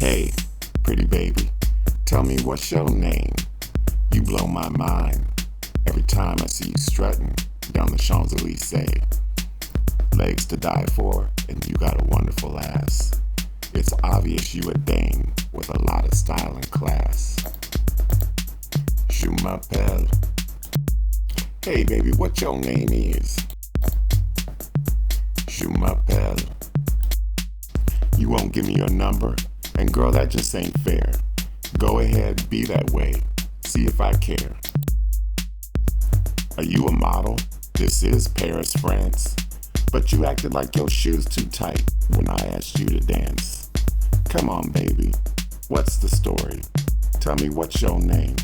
Hey, pretty baby, tell me what's your name? You blow my mind every time I see you strutting down the Champs-Elysees. Legs to die for, and you got a wonderful ass. It's obvious you a dame with a lot of style and class. Je m'appelle. Hey baby, what your name is? Je m'appelle. You won't give me your number? And girl, that just ain't fair. Go ahead, be that way. See if I care. Are you a model? This is Paris, France. But you acted like your shoes too tight when I asked you to dance. Come on, baby. What's the story? Tell me what's your name?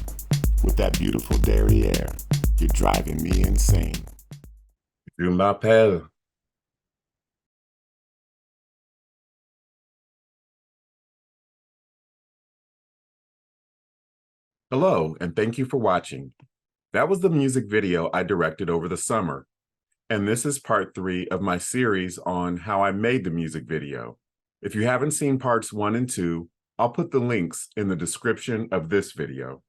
With that beautiful derriere, you're driving me insane. Je m'appelle. Hello, and thank you for watching. That was the music video I directed over the summer, and this is part 3 of my series on how I made the music video. If you haven't seen parts 1 and 2, I'll put the links in the description of this video.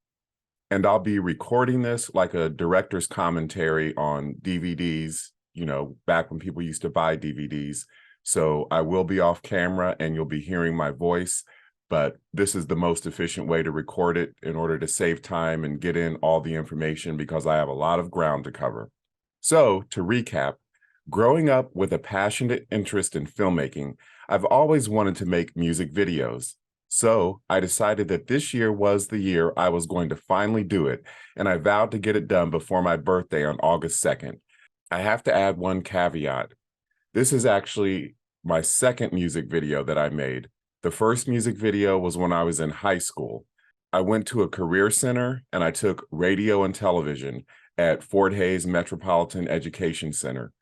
And I'll be recording this like a director's commentary on DVDs, back when people used to buy DVDs. So I will be off camera and you'll be hearing my voice, but this is the most efficient way to record it in order to save time and get in all the information because I have a lot of ground to cover. So to recap, growing up with a passionate interest in filmmaking, I've always wanted to make music videos. So I decided that this year was the year I was going to finally do it, and I vowed to get it done before my birthday on August 2nd. I have to add one caveat. This is actually my second music video that I made. The first music video was when I was in high school. I went to a career center and I took radio and television at Fort Hays Metropolitan Education Center.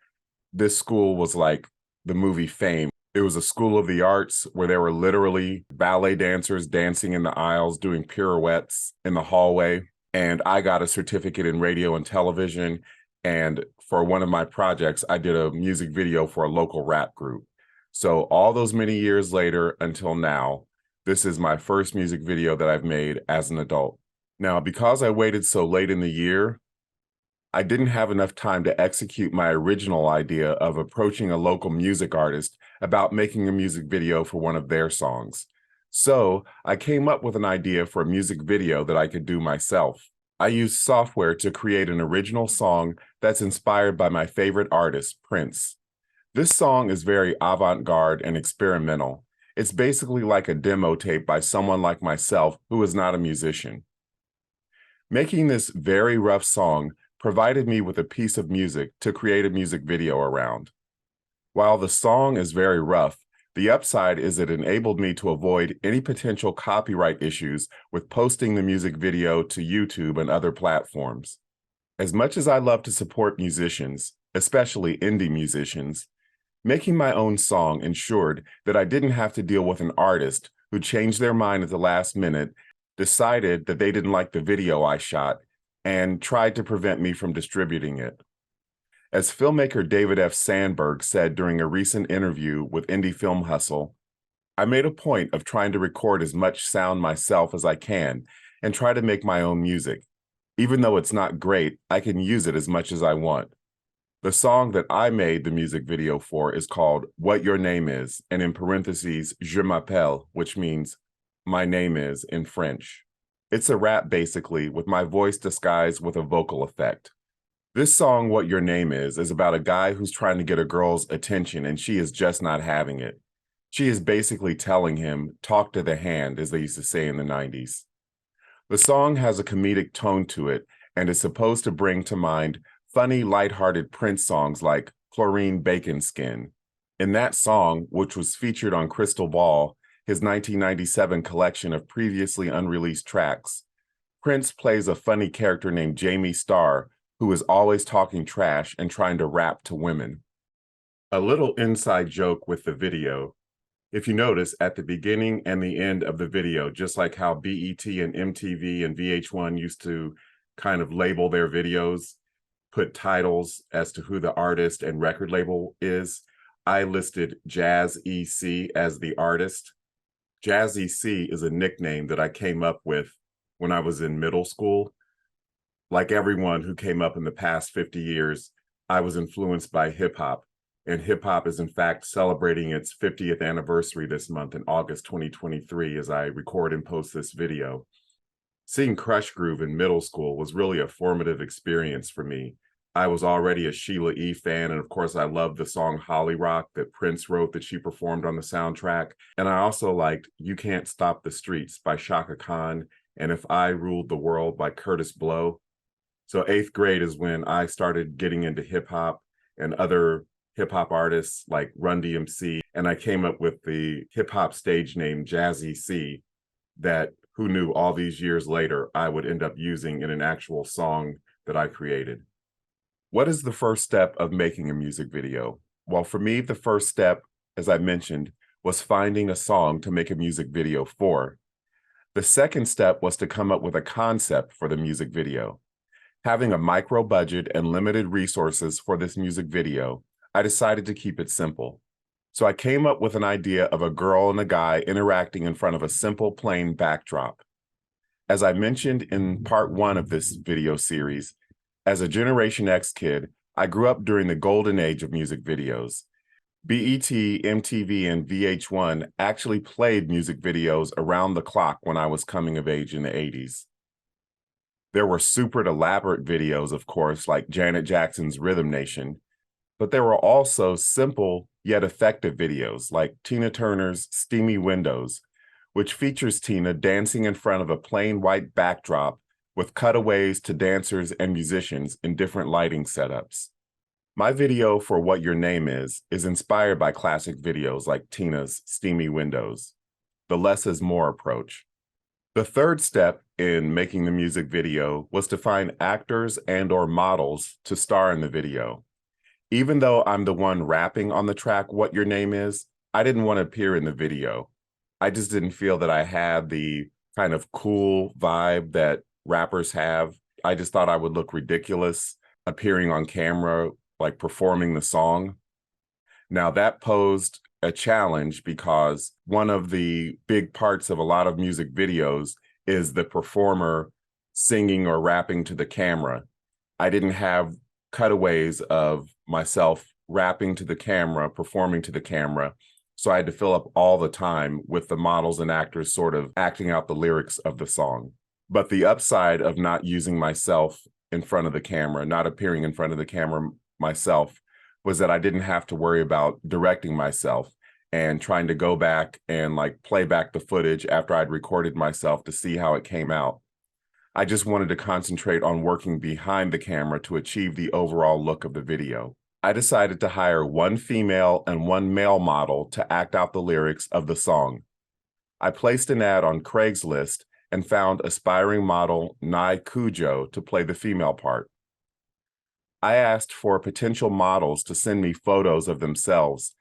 This school was like the movie Fame. It was a school of the arts where there were literally ballet dancers dancing in the aisles, doing pirouettes in the hallway. And I got a certificate in radio and television. And for one of my projects, I did a music video for a local rap group. So all those many years later until now, this is my first music video that I've made as an adult. Now, because I waited so late in the year, I didn't have enough time to execute my original idea of approaching a local music artist about making a music video for one of their songs. So I came up with an idea for a music video that I could do myself. I used software to create an original song that's inspired by my favorite artist, Prince. This song is very avant-garde and experimental. It's basically like a demo tape by someone like myself who is not a musician. Making this very rough song provided me with a piece of music to create a music video around. While the song is very rough, the upside is it enabled me to avoid any potential copyright issues with posting the music video to YouTube and other platforms. As much as I love to support musicians, especially indie musicians, making my own song ensured that I didn't have to deal with an artist who changed their mind at the last minute, decided that they didn't like the video I shot, and tried to prevent me from distributing it. As filmmaker David F. Sandberg said during a recent interview with Indie Film Hustle, I made a point of trying to record as much sound myself as I can and try to make my own music. Even though it's not great, I can use it as much as I want. The song that I made the music video for is called What Your Name Is, and in parentheses, Je m'appelle, which means my name is in French. It's a rap basically with my voice disguised with a vocal effect. This song, What Your Name Is about a guy who's trying to get a girl's attention and she is just not having it. She is basically telling him, talk to the hand, as they used to say in the 90s. The song has a comedic tone to it and is supposed to bring to mind funny, lighthearted Prince songs like Chlorine Bacon Skin. In that song, which was featured on Crystal Ball, his 1997 collection of previously unreleased tracks, Prince plays a funny character named Jamie Starr, who is always talking trash and trying to rap to women. A little inside joke with the video. If you notice, at the beginning and the end of the video, just like how BET and MTV and VH1 used to kind of label their videos, put titles as to who the artist and record label is, I listed Jazz EC as the artist. Jazzy C is a nickname that I came up with when I was in middle school. Like everyone who came up in the past 50 years, I was influenced by hip hop. And hip hop is, in fact, celebrating its 50th anniversary this month in August 2023 as I record and post this video. Seeing Crush Groove in middle school was really a formative experience for me. I was already a Sheila E. fan, and of course, I loved the song Holly Rock that Prince wrote that she performed on the soundtrack. And I also liked You Can't Stop the Streets by Shaka Khan and If I Ruled the World by Curtis Blow. So 8th grade is when I started getting into hip hop and other hip hop artists like Run DMC, and I came up with the hip hop stage name Jazzy C that who knew all these years later I would end up using in an actual song that I created. What is the first step of making a music video? Well, for me, the first step, as I mentioned, was finding a song to make a music video for. The second step was to come up with a concept for the music video. Having a micro budget and limited resources for this music video, I decided to keep it simple. So I came up with an idea of a girl and a guy interacting in front of a simple, plain backdrop. As I mentioned in part 1 of this video series, as a Generation X kid, I grew up during the golden age of music videos. BET, MTV, and VH1 actually played music videos around the clock when I was coming of age in the 80s. There were super elaborate videos, of course, like Janet Jackson's Rhythm Nation, but there were also simple yet effective videos like Tina Turner's Steamy Windows, which features Tina dancing in front of a plain white backdrop with cutaways to dancers and musicians in different lighting setups. My video for What Your Name is inspired by classic videos like Tina's Steamy Windows, the less is more approach. The third step in making the music video was to find actors and/or models to star in the video. Even though I'm the one rapping on the track What Your Name is, I didn't want to appear in the video. I just didn't feel that I had the kind of cool vibe that rappers have. I just thought I would look ridiculous appearing on camera, like performing the song. Now that posed a challenge because one of the big parts of a lot of music videos is the performer singing or rapping to the camera. I didn't have cutaways of myself rapping to the camera, performing to the camera. So I had to fill up all the time with the models and actors sort of acting out the lyrics of the song. But the upside of not using myself in front of the camera, not appearing in front of the camera myself, was that I didn't have to worry about directing myself and trying to go back and like play back the footage after I'd recorded myself to see how it came out. I just wanted to concentrate on working behind the camera to achieve the overall look of the video. I decided to hire one female and one male model to act out the lyrics of the song. I placed an ad on Craigslist and found aspiring model Nai Cujo to play the female part. I asked for potential models to send me photos of themselves,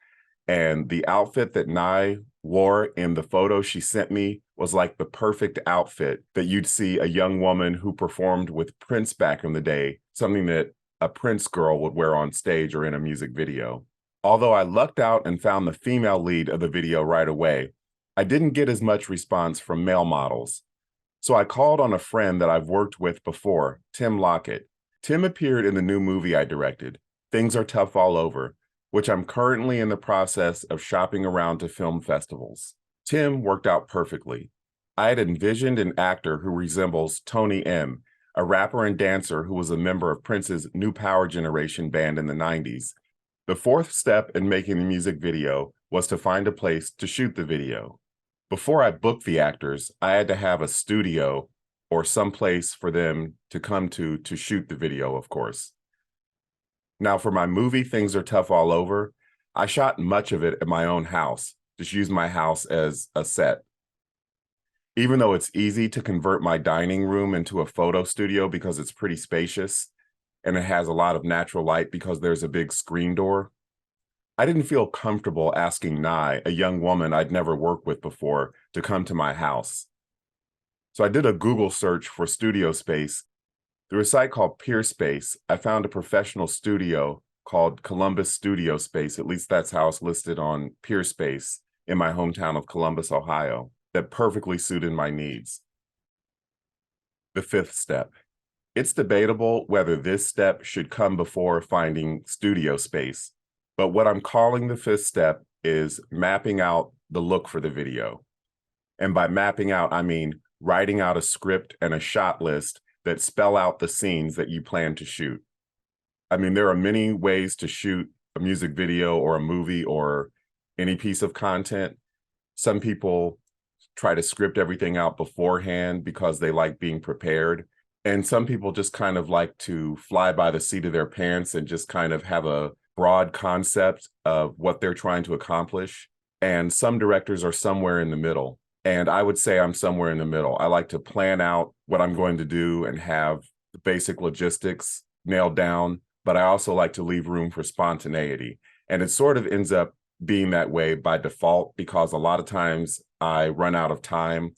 and the outfit that Nai wore in the photo she sent me was like the perfect outfit that you'd see a young woman who performed with Prince back in the day, something that a Prince girl would wear on stage or in a music video. Although I lucked out and found the female lead of the video right away, I didn't get as much response from male models. So I called on a friend that I've worked with before, Tim Lockett. Tim appeared in the new movie I directed, Things Are Tough All Over, which I'm currently in the process of shopping around to film festivals. Tim worked out perfectly. I had envisioned an actor who resembles Tony M., a rapper and dancer who was a member of Prince's New Power Generation band in the 90s. The fourth step in making the music video was to find a place to shoot the video. Before I booked the actors, I had to have a studio or some place for them to come to shoot the video, of course. Now, for my movie, Things Are Tough All Over, I shot much of it at my own house, just used my house as a set. Even though it's easy to convert my dining room into a photo studio because it's pretty spacious and it has a lot of natural light because there's a big screen door, I didn't feel comfortable asking Nai, a young woman I'd never worked with before, to come to my house. So I did a Google search for studio space. Through a site called Peerspace, I found a professional studio called Columbus Studio Space. At least that's how it's listed on Peerspace in my hometown of Columbus, Ohio. that perfectly suited my needs. The fifth step. It's debatable whether this step should come before finding studio space, but what I'm calling the fifth step is mapping out the look for the video. And by mapping out, I mean writing out a script and a shot list that spell out the scenes that you plan to shoot. I mean, there are many ways to shoot a music video or a movie or any piece of content. Some people try to script everything out beforehand because they like being prepared. And some people just kind of like to fly by the seat of their pants and just kind of have a broad concept of what they're trying to accomplish. And some directors are somewhere in the middle. And I would say I'm somewhere in the middle. I like to plan out what I'm going to do and have the basic logistics nailed down, but I also like to leave room for spontaneity. And it sort of ends up being that way by default because a lot of times I run out of time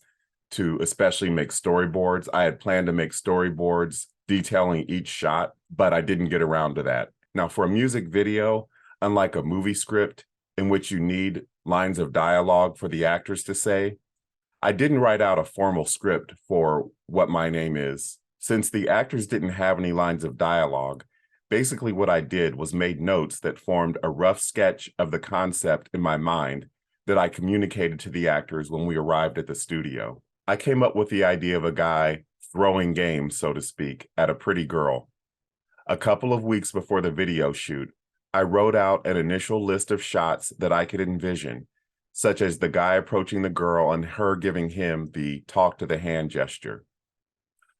to especially make storyboards. I had planned to make storyboards detailing each shot, but I didn't get around to that. Now, for a music video, unlike a movie script in which you need lines of dialogue for the actors to say, I didn't write out a formal script for What My Name Is. Since the actors didn't have any lines of dialogue, basically what I did was made notes that formed a rough sketch of the concept in my mind that I communicated to the actors when we arrived at the studio. I came up with the idea of a guy throwing game, so to speak, at a pretty girl. A couple of weeks before the video shoot, I wrote out an initial list of shots that I could envision, such as the guy approaching the girl and her giving him the talk to the hand gesture.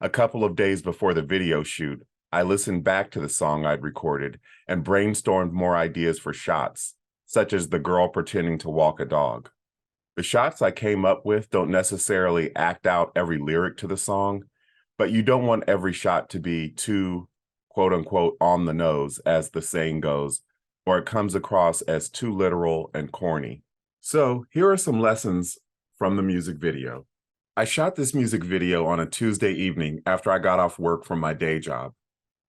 A couple of days before the video shoot, I listened back to the song I'd recorded and brainstormed more ideas for shots, such as the girl pretending to walk a dog. The shots I came up with don't necessarily act out every lyric to the song, but you don't want every shot to be too, quote unquote, on the nose, as the saying goes, or it comes across as too literal and corny. So here are some lessons from the music video. I shot this music video on a Tuesday evening after I got off work from my day job.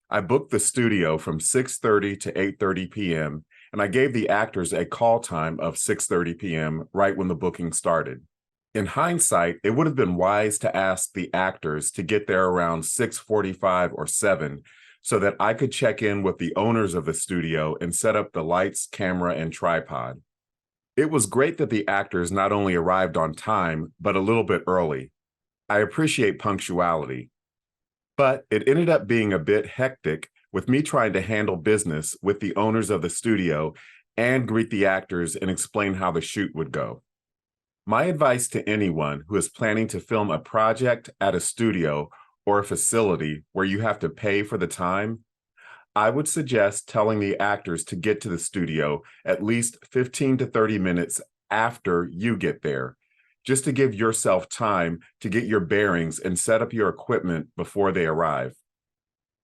I booked the studio from 6:30 to 8:30 p.m., and I gave the actors a call time of 6:30 p.m. right when the booking started. In hindsight, it would have been wise to ask the actors to get there around 6:45 or 7 so that I could check in with the owners of the studio and set up the lights, camera, and tripod. It was great that the actors not only arrived on time, but a little bit early. I appreciate punctuality. But it ended up being a bit hectic with me trying to handle business with the owners of the studio and greet the actors and explain how the shoot would go. My advice to anyone who is planning to film a project at a studio or a facility where you have to pay for the time, I would suggest telling the actors to get to the studio at least 15 to 30 minutes after you get there, just to give yourself time to get your bearings and set up your equipment before they arrive.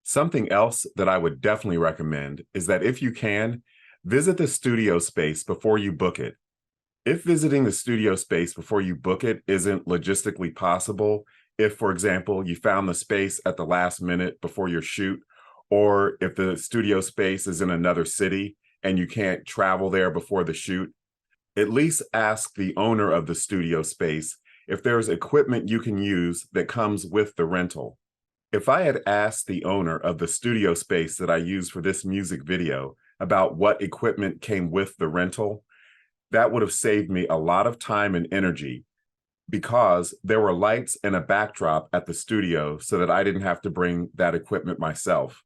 Something else that I would definitely recommend is that if you can, visit the studio space before you book it. If visiting the studio space before you book it isn't logistically possible, if, for example, you found the space at the last minute before your shoot, or if the studio space is in another city and you can't travel there before the shoot, at least ask the owner of the studio space if there's equipment you can use that comes with the rental. If I had asked the owner of the studio space that I used for this music video about what equipment came with the rental, that would have saved me a lot of time and energy because there were lights and a backdrop at the studio so that I didn't have to bring that equipment myself.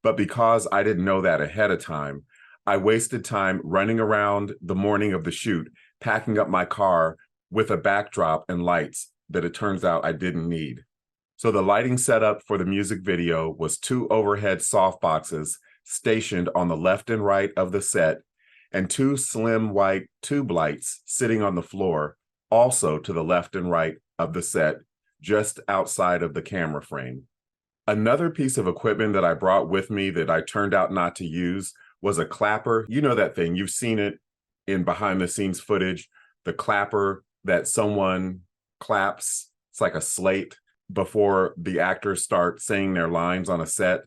But because I didn't know that ahead of time, I wasted time running around the morning of the shoot, packing up my car with a backdrop and lights that it turns out I didn't need. So the lighting setup for the music video was 2 overhead softboxes stationed on the left and right of the set, and 2 slim white tube lights sitting on the floor, also to the left and right of the set, just outside of the camera frame. Another piece of equipment that I brought with me that I turned out not to use was a clapper. You know that thing, you've seen it in behind the scenes footage, the clapper that someone claps, it's like a slate before the actors start saying their lines on a set.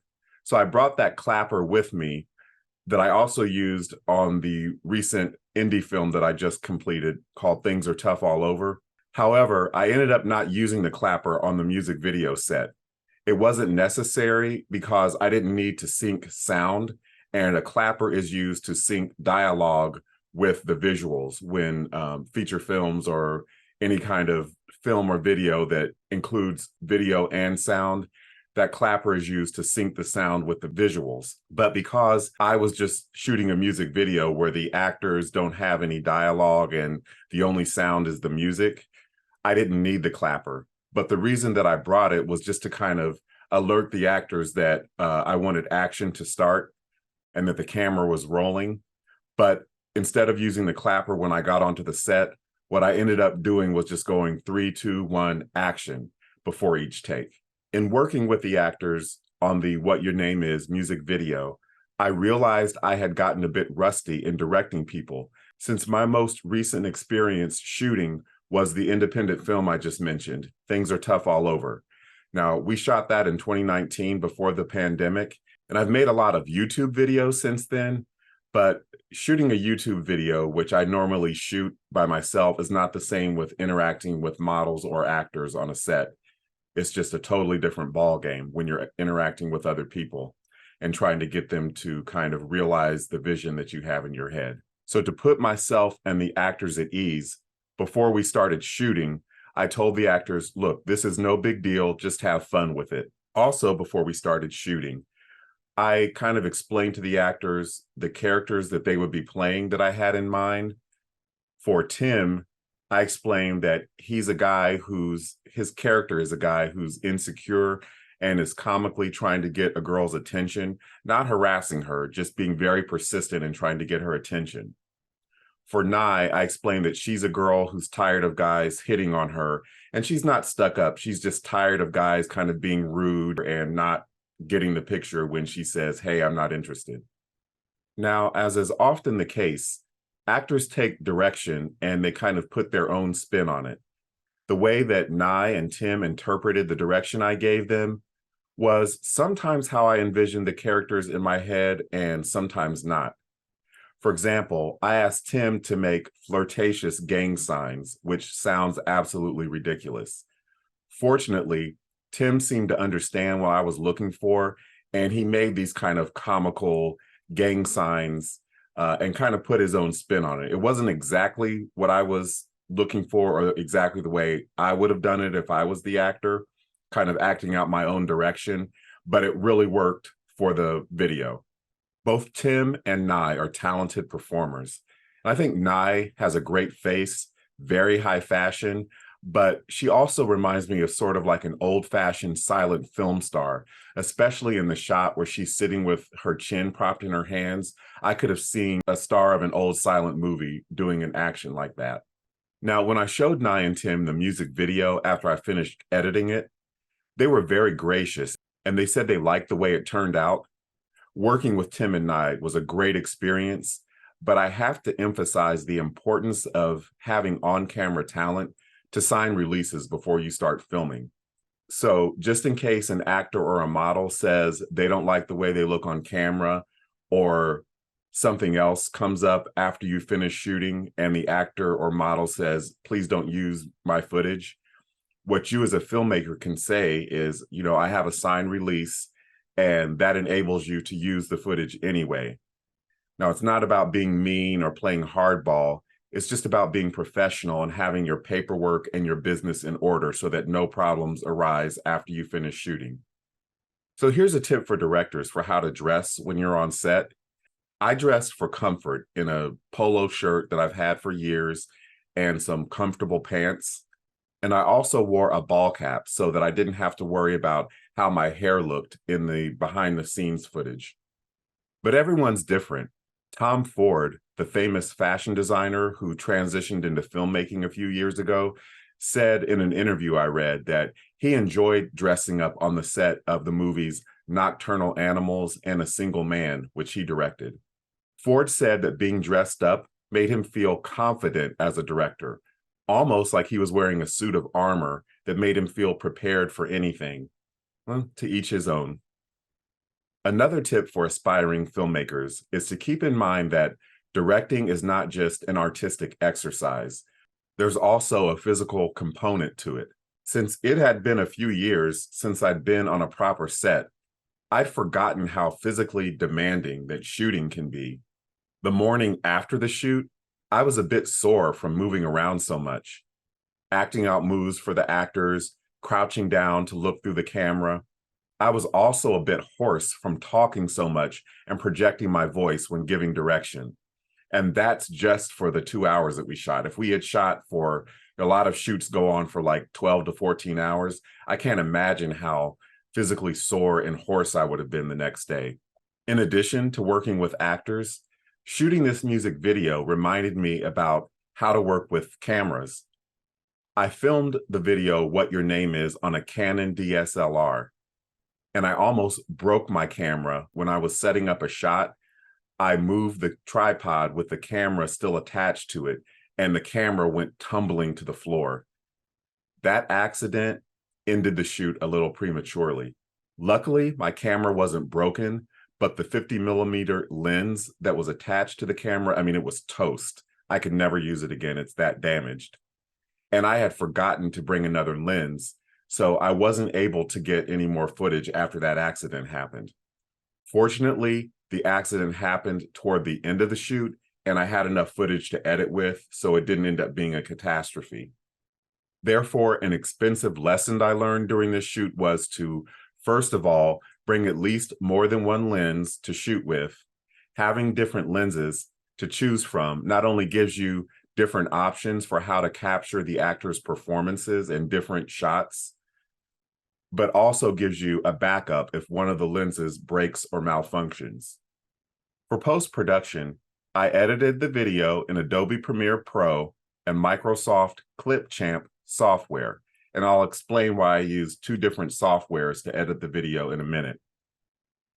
So I brought that clapper with me that I also used on the recent indie film that I just completed called Things Are Tough All Over. However, I ended up not using the clapper on the music video set. It wasn't necessary because I didn't need to sync sound, and a clapper is used to sync dialogue with the visuals when feature films or any kind of film or video that includes video and sound. That clapper is used to sync the sound with the visuals. But because I was just shooting a music video where the actors don't have any dialogue and the only sound is the music, I didn't need the clapper. But the reason that I brought it was just to kind of alert the actors that I wanted action to start and that the camera was rolling. But instead of using the clapper when I got onto the set, what I ended up doing was just going 3, 2, 1, action before each take. In working with the actors on the What Your Name Is music video, I realized I had gotten a bit rusty in directing people since my most recent experience shooting was the independent film I just mentioned, Things Are Tough All Over. Now, we shot that in 2019 before the pandemic, and I've made a lot of YouTube videos since then, but shooting a YouTube video, which I normally shoot by myself, is not the same with interacting with models or actors on a set. It's just a totally different ball game when you're interacting with other people and trying to get them to kind of realize the vision that you have in your head. So to put myself and the actors at ease, before we started shooting, I told the actors, look, this is no big deal, just have fun with it. Also, before we started shooting, I kind of explained to the actors the characters that they would be playing that I had in mind. For Tim, I explained that his character is a guy who's insecure and is comically trying to get a girl's attention, not harassing her, just being very persistent and trying to get her attention. For Nye, I explained that she's a girl who's tired of guys hitting on her, and she's not stuck up. She's just tired of guys kind of being rude and not getting the picture when she says, hey, I'm not interested. Now, as is often the case, actors take direction and they kind of put their own spin on it. The way that Nye and Tim interpreted the direction I gave them was sometimes how I envisioned the characters in my head and sometimes not. For example, I asked Tim to make flirtatious gang signs, which sounds absolutely ridiculous. Fortunately, Tim seemed to understand what I was looking for, and he made these kind of comical gang signs and kind of put his own spin on it. It wasn't exactly what I was looking for or exactly the way I would have done it if I was the actor, kind of acting out my own direction, but it really worked for the video. Both Tim and Nye are talented performers. And I think Nye has a great face, very high fashion, but she also reminds me of sort of like an old-fashioned silent film star, especially in the shot where she's sitting with her chin propped in her hands. I could have seen a star of an old silent movie doing an action like that. Now, when I showed Nye and Tim the music video after I finished editing it, they were very gracious, and they said they liked the way it turned out. Working with Tim and Nye was a great experience, but I have to emphasize the importance of having on-camera talent to sign releases before you start filming. So just in case an actor or a model says they don't like the way they look on camera, or something else comes up after you finish shooting and the actor or model says, please don't use my footage, what you as a filmmaker can say is, I have a signed release and that enables you to use the footage anyway. Now, it's not about being mean or playing hardball. It's just about being professional and having your paperwork and your business in order so that no problems arise after you finish shooting. So here's a tip for directors for how to dress when you're on set. I dressed for comfort in a polo shirt that I've had for years and some comfortable pants. And I also wore a ball cap so that I didn't have to worry about how my hair looked in the behind the scenes footage. But everyone's different. Tom Ford, the famous fashion designer who transitioned into filmmaking a few years ago, said in an interview I read that he enjoyed dressing up on the set of the movies Nocturnal Animals and A Single Man, which he directed. Ford said that being dressed up made him feel confident as a director, almost like he was wearing a suit of armor that made him feel prepared for anything. Well, to each his own. Another tip for aspiring filmmakers is to keep in mind that directing is not just an artistic exercise. There's also a physical component to it. Since it had been a few years since I'd been on a proper set, I'd forgotten how physically demanding that shooting can be. The morning after the shoot, I was a bit sore from moving around so much, acting out moves for the actors, crouching down to look through the camera. I was also a bit hoarse from talking so much and projecting my voice when giving direction. And that's just for the 2 hours that we shot. If we had shot for a lot of shoots go on for like 12 to 14 hours, I can't imagine how physically sore and hoarse I would have been the next day. In addition to working with actors, shooting this music video reminded me about how to work with cameras. I filmed the video What Your Name Is on a Canon DSLR, and I almost broke my camera when I was setting up a shot. I moved the tripod with the camera still attached to it, and the camera went tumbling to the floor. That accident ended the shoot a little prematurely. Luckily, my camera wasn't broken, but the 50mm lens that was attached to the camera, I mean, it was toast. I could never use it again. It's that damaged. And I had forgotten to bring another lens, so I wasn't able to get any more footage after that accident happened. Fortunately, the accident happened toward the end of the shoot, and I had enough footage to edit with, so it didn't end up being a catastrophe. Therefore, an expensive lesson I learned during this shoot was to, first of all, bring at least more than one lens to shoot with. Having different lenses to choose from not only gives you different options for how to capture the actors' performances in different shots, but also gives you a backup if one of the lenses breaks or malfunctions. For post-production, I edited the video in Adobe Premiere Pro and Microsoft Clipchamp software, and I'll explain why I used two different softwares to edit the video in a minute.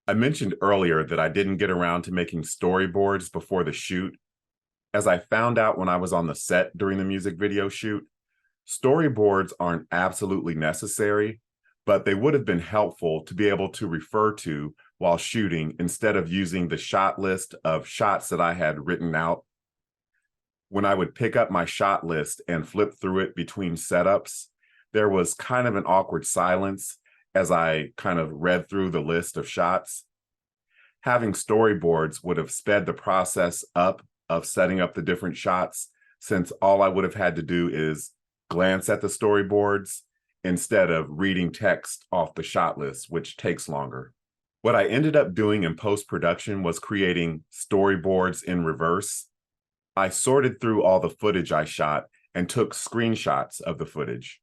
I mentioned earlier that I didn't get around to making storyboards before the shoot. As I found out when I was on the set during the music video shoot, storyboards aren't absolutely necessary, but they would have been helpful to be able to refer to while shooting instead of using the shot list of shots that I had written out. When I would pick up my shot list and flip through it between setups, there was kind of an awkward silence as I kind of read through the list of shots. Having storyboards would have sped the process up of setting up the different shots, since all I would have had to do is glance at the storyboards instead of reading text off the shot list, which takes longer. What I ended up doing in post-production was creating storyboards in reverse. I sorted through all the footage I shot and took screenshots of the footage.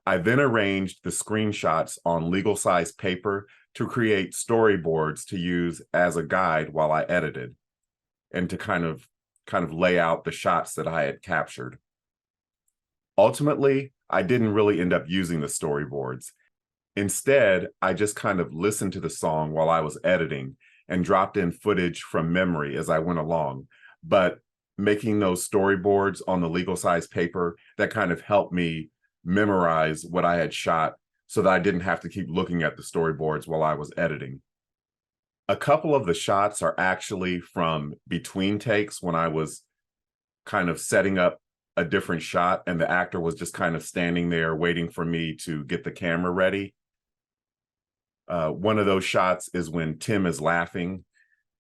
I then arranged the screenshots on legal-size paper to create storyboards to use as a guide while I edited, and to kind of lay out the shots that I had captured. Ultimately, I didn't really end up using the storyboards. Instead, I just kind of listened to the song while I was editing and dropped in footage from memory as I went along. But making those storyboards on the legal size paper, that kind of helped me memorize what I had shot so that I didn't have to keep looking at the storyboards while I was editing. A couple of the shots are actually from between takes when I was kind of setting up a different shot and the actor was just kind of standing there waiting for me to get the camera ready. One of those shots is when Tim is laughing,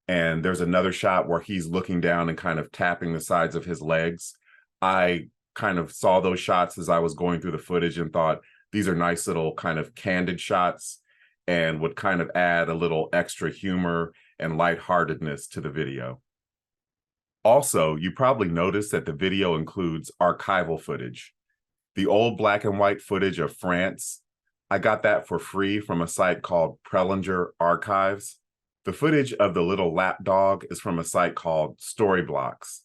and there's another shot where he's looking down and kind of tapping the sides of his legs. I kind of saw those shots as I was going through the footage and thought, these are nice little kind of candid shots and would kind of add a little extra humor and lightheartedness to the video. Also, you probably noticed that the video includes archival footage. The old black and white footage of France, I got that for free from a site called Prelinger Archives. The footage of the little lap dog is from a site called Storyblocks.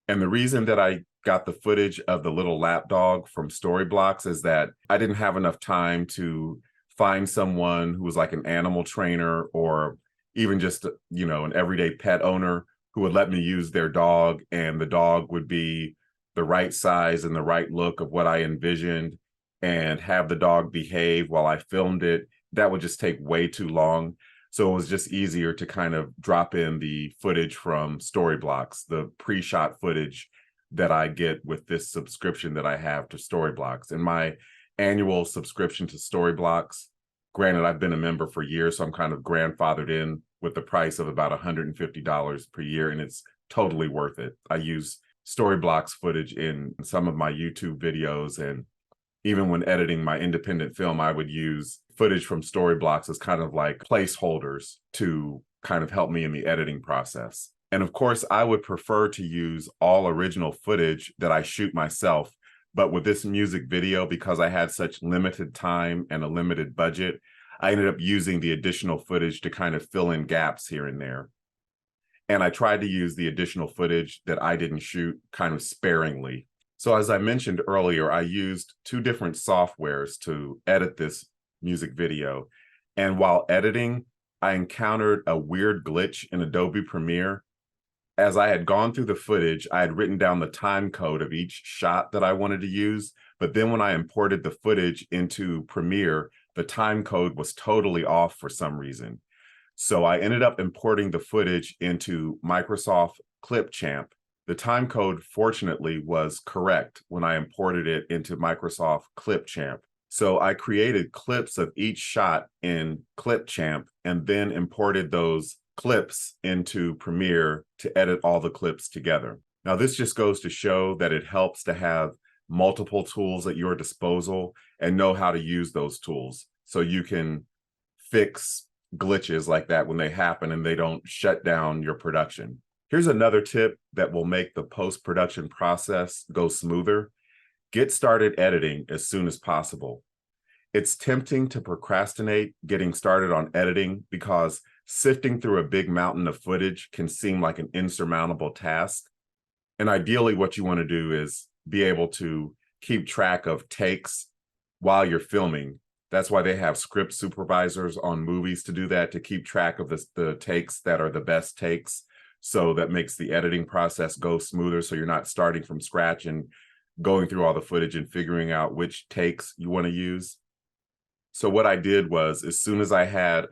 And the reason that I got the footage of the little lap dog from Storyblocks is that I didn't have enough time to find someone who was like an animal trainer or even just, an everyday pet owner who would let me use their dog, and the dog would be the right size and the right look of what I envisioned, and have the dog behave while I filmed it. That would just take way too long. So it was just easier to kind of drop in the footage from Storyblocks, the pre-shot footage that I get with this subscription that I have to Storyblocks. And my annual subscription to Storyblocks, granted, I've been a member for years, so I'm kind of grandfathered in with the price of about $150 per year, and it's totally worth it. I use Storyblocks footage in some of my YouTube videos, and even when editing my independent film, I would use footage from Storyblocks as kind of like placeholders to kind of help me in the editing process. And of course, I would prefer to use all original footage that I shoot myself. But with this music video, because I had such limited time and a limited budget, I ended up using the additional footage to kind of fill in gaps here and there. And I tried to use the additional footage that I didn't shoot kind of sparingly. So as I mentioned earlier, I used 2 different softwares to edit this music video. And while editing, I encountered a weird glitch in Adobe Premiere. As I had gone through the footage, I had written down the time code of each shot that I wanted to use. But then when I imported the footage into Premiere, the time code was totally off for some reason. So I ended up importing the footage into Microsoft Clipchamp. The time code, fortunately, was correct when I imported it into Microsoft Clipchamp. So I created clips of each shot in Clipchamp and then imported those clips into Premiere to edit all the clips together. Now, this just goes to show that it helps to have multiple tools at your disposal and know how to use those tools so you can fix glitches like that when they happen and they don't shut down your production. Here's another tip that will make the post-production process go smoother. Get started editing as soon as possible. It's tempting to procrastinate getting started on editing because sifting through a big mountain of footage can seem like an insurmountable task. And ideally, what you want to do is be able to keep track of takes while you're filming. That's why they have script supervisors on movies to do that, to keep track of the takes that are the best takes. So that makes the editing process go smoother. So you're not starting from scratch and going through all the footage and figuring out which takes you want to use. So what I did was, as soon as I had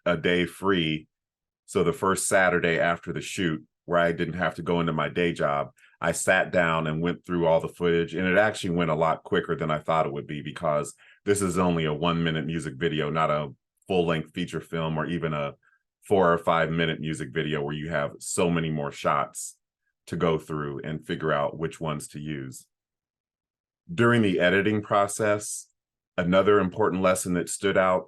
a day free, so the first Saturday after the shoot, where I didn't have to go into my day job, I sat down and went through all the footage. And it actually went a lot quicker than I thought it would be, because this is only a 1-minute music video, not a full-length feature film or even a 4 or 5 minute music video where you have so many more shots to go through and figure out which ones to use. During the editing process, another important lesson that stood out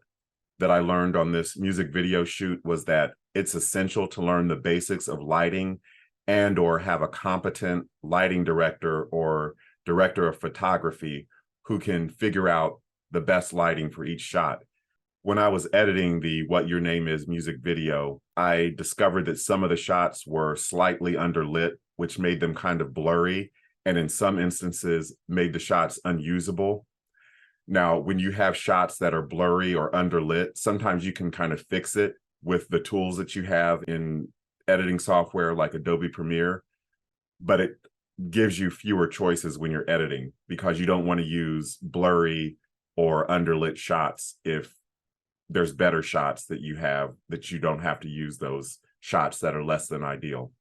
that I learned on this music video shoot was that it's essential to learn the basics of lighting and or have a competent lighting director or director of photography who can figure out the best lighting for each shot. When I was editing the What Your Name Is music video, I discovered that some of the shots were slightly underlit, which made them kind of blurry, and in some instances made the shots unusable. Now, when you have shots that are blurry or underlit, sometimes you can kind of fix it with the tools that you have in editing software like Adobe Premiere, but it gives you fewer choices when you're editing because you don't want to use blurry or underlit shots if there's better shots that you have that you don't have to use those shots that are less than ideal.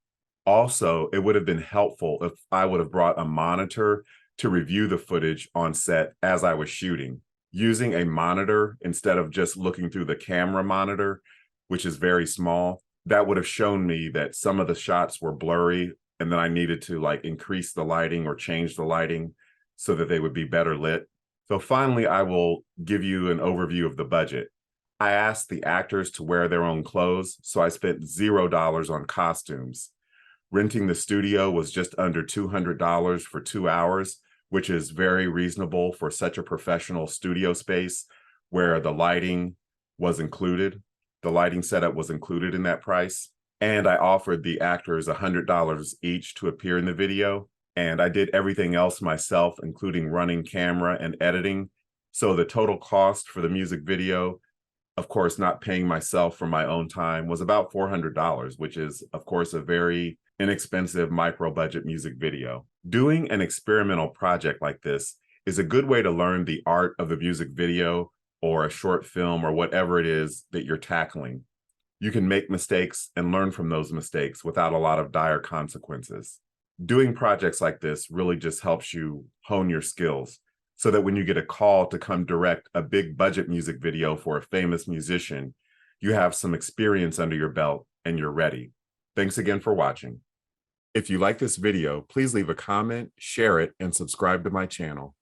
Also, it would have been helpful if I would have brought a monitor to review the footage on set as I was shooting. Using a monitor instead of just looking through the camera monitor, which is very small, that would have shown me that some of the shots were blurry and then I needed to like increase the lighting or change the lighting so that they would be better lit. So finally, I will give you an overview of the budget. I asked the actors to wear their own clothes, so I spent $0 on costumes. Renting the studio was just under $200 for 2 hours, which is very reasonable for such a professional studio space where the lighting was included. The lighting setup was included in that price. And I offered the actors $100 each to appear in the video. And I did everything else myself, including running camera and editing. So the total cost for the music video, of course, not paying myself for my own time, was about $400, which is, of course, a very inexpensive micro-budget music video. Doing an experimental project like this is a good way to learn the art of the music video or a short film or whatever it is that you're tackling. You can make mistakes and learn from those mistakes without a lot of dire consequences. Doing projects like this really just helps you hone your skills so that when you get a call to come direct a big budget music video for a famous musician, you have some experience under your belt and you're ready. Thanks again for watching. If you like this video, please leave a comment, share it, and subscribe to my channel.